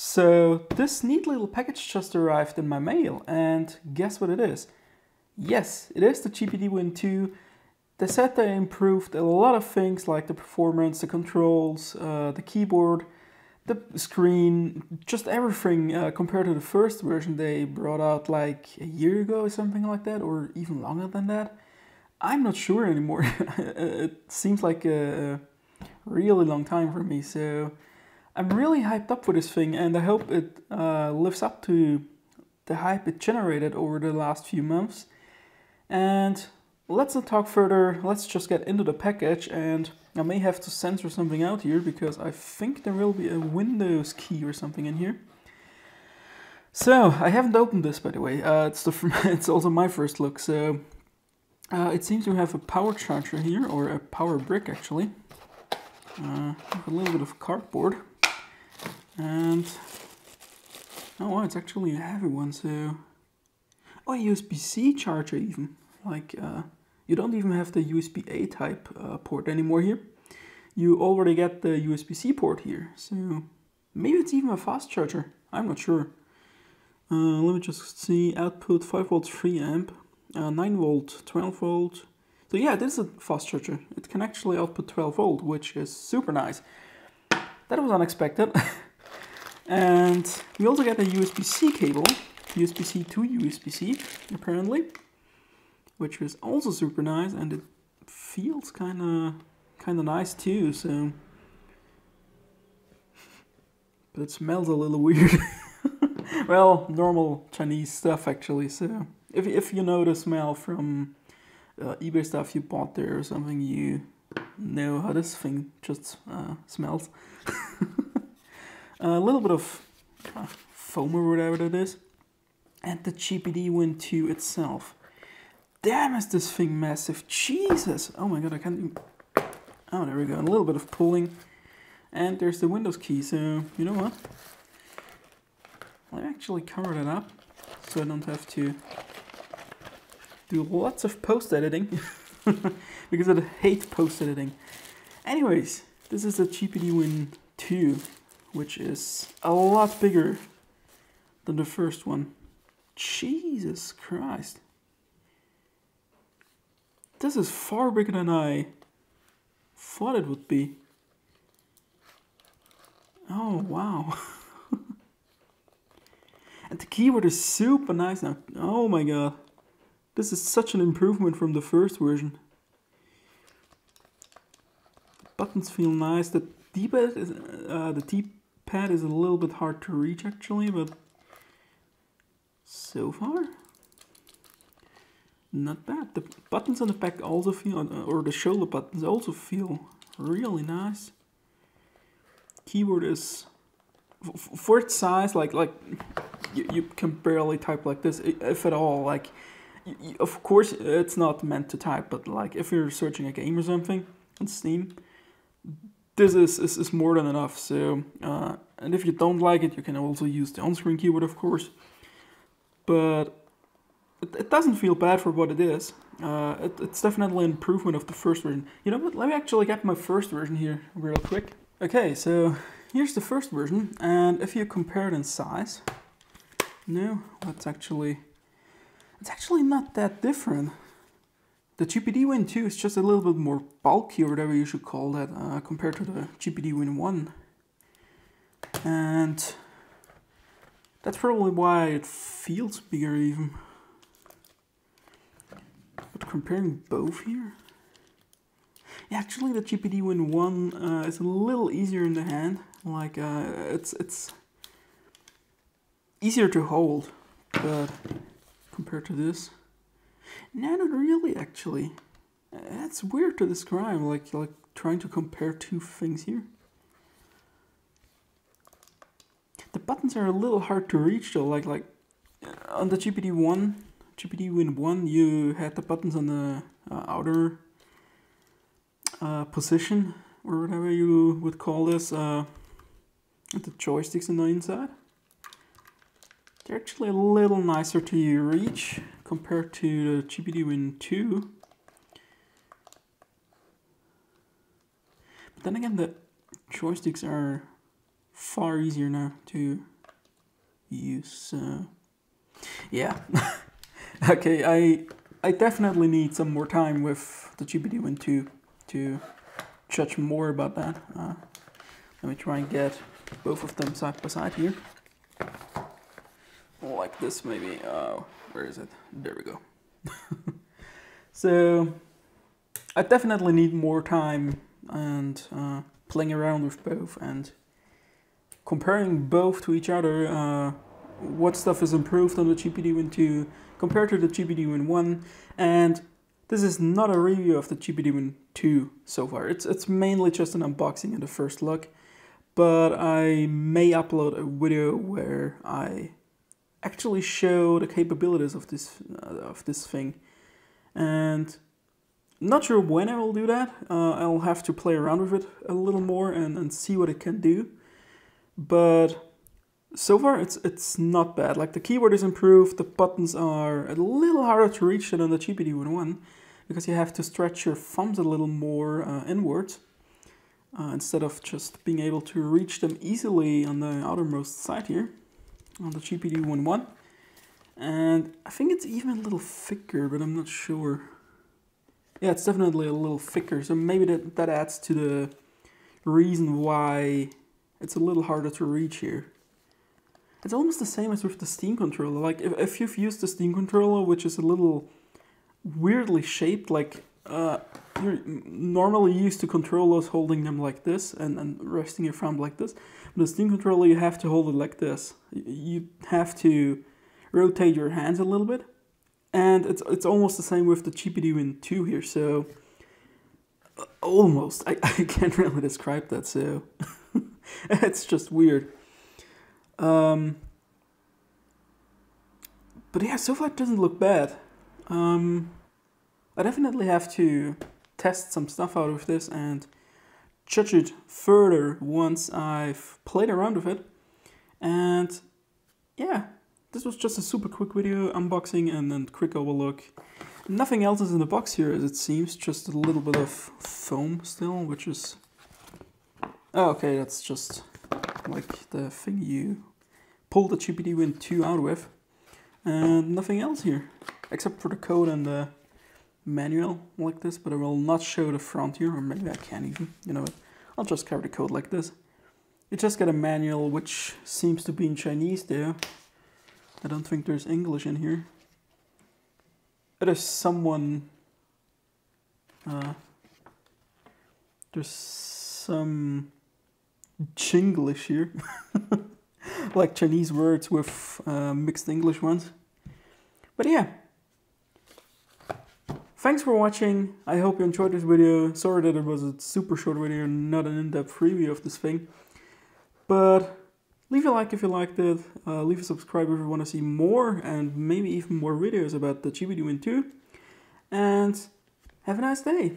So this neat little package just arrived in my mail, and guess what it is? Yes, it is the GPD-Win 2. They said they improved a lot of things like the performance, the controls, the keyboard, the screen, just everything compared to the first version they brought out like a year ago or something like that, or even longer than that. I'm not sure anymore. It seems like a really long time for me, so I'm really hyped up for this thing, and I hope it lives up to the hype it generated over the last few months. And let's not talk further, let's just get into the package, and I may have to censor something out here because I think there will be a Windows key or something in here. So, I haven't opened this, by the way, it's also my first look, so it seems to have a power charger here, or a power brick actually, with a little bit of cardboard, and oh wow, it's actually a heavy one, so oh, a USB-C charger even, like you don't even have the USB-A type port anymore here. You already get the USB-C port here, so maybe it's even a fast charger, I'm not sure. Let me just see, output 5 volts 3 amp, 9 volt 12 volt. So yeah, this is a fast charger. It can actually output 12 volt, which is super nice. That was unexpected. And we also get a USB-C cable, USB-C to USB-C apparently, which is also super nice, and it feels kind of nice too. So, but it smells a little weird. Well, normal Chinese stuff actually. So if you know the smell from eBay stuff you bought there or something, you know how this thing just smells. A little bit of foam or whatever that is, and the GPD-Win 2 itself. Damn, is this thing massive! Jesus! Oh my god, I can't even... Oh, there we go. A little bit of pulling, and there's the Windows key. So you know what? I'll actually cover that up, so I don't have to do lots of post-editing, because I hate post-editing. Anyways, this is a GPD-Win 2, which is a lot bigger than the first one. Jesus Christ. This is far bigger than I thought it would be. Oh, wow. And the keyboard is super nice now. Oh my god. This is such an improvement from the first version. Buttons feel nice. The D-pad is a little bit hard to reach actually, but so far not bad. The buttons on the back also feel, or the shoulder buttons also feel really nice. Keyboard is, for its size, like you can barely type like this, if at all. Like, of course it's not meant to type, but like if you're searching a game or something on Steam, this is more than enough. So and if you don't like it, you can also use the on-screen keyboard, of course, but it doesn't feel bad for what it is. It's definitely an improvement of the first version. You know what, let me actually get my first version here real quick. Okay, so here's the first version, and if you compare it in size, no, it's actually not that different. The GPD-Win 2 is just a little bit more bulky, or whatever you should call that, compared to the GPD-Win 1. And that's probably why it feels bigger even. But comparing both here, yeah, actually the GPD-Win 1 is a little easier in the hand. Like it's easier to hold, but compared to this, no, not really actually. That's weird to describe, like trying to compare two things here. The buttons are a little hard to reach though, like on the GPD-Win 1, you had the buttons on the outer position, or whatever you would call this, the joysticks on the inside. They're actually a little nicer to reach compared to the GPD-Win 2. But then again, the joysticks are far easier now to use. Yeah. Okay, I definitely need some more time with the GPD-Win 2 to judge more about that. Let me try and get both of them side by side here. Like this maybe. Where is it? There we go. So I definitely need more time and playing around with both and comparing both to each other. What stuff is improved on the GPD-Win 2 compared to the GPD-Win 1, and this is not a review of the GPD-Win 2 so far. It's mainly just an unboxing and a first look, but I may upload a video where I actually show the capabilities of this thing, and not sure when I will do that. I'll have to play around with it a little more and see what it can do, but so far it's not bad. Like, the keyboard is improved, the buttons are a little harder to reach than on the GPD-Win 1 because you have to stretch your thumbs a little more inwards instead of just being able to reach them easily on the outermost side here on the GPD-Win 1. And I think it's even a little thicker, but I'm not sure. Yeah, it's definitely a little thicker, so maybe that adds to the reason why it's a little harder to reach here. It's almost the same as with the Steam controller. Like, if you've used the Steam controller, which is a little weirdly shaped, like you're normally used to controllers holding them like this and resting your thumb like this. With the Steam controller, you have to hold it like this. You have to rotate your hands a little bit, and it's almost the same with the GPD-Win 2 here. So almost, I can't really describe that. So it's just weird. But yeah, so far it doesn't look bad. I definitely have to test some stuff out of this and judge it further once I've played around with it. And yeah, this was just a super quick video unboxing and then quick overlook. Nothing else is in the box here, as it seems, just a little bit of foam still, which is... Oh, okay, that's just like the thing you pull the GPD-Win 2 out with. And nothing else here, except for the code and the manual like this, but I will not show the front here, or maybe I can't even, you know what, I'll just carry the code like this. You just get a manual, which seems to be in Chinese there. I don't think there's English in here. There's someone... there's some Chinglish here. Like Chinese words with mixed English ones. But yeah. Thanks for watching. I hope you enjoyed this video. Sorry that it was a super short video, not an in-depth review of this thing. But leave a like if you liked it. Leave a subscribe if you want to see more and maybe even more videos about the GPD-Win 2. And have a nice day.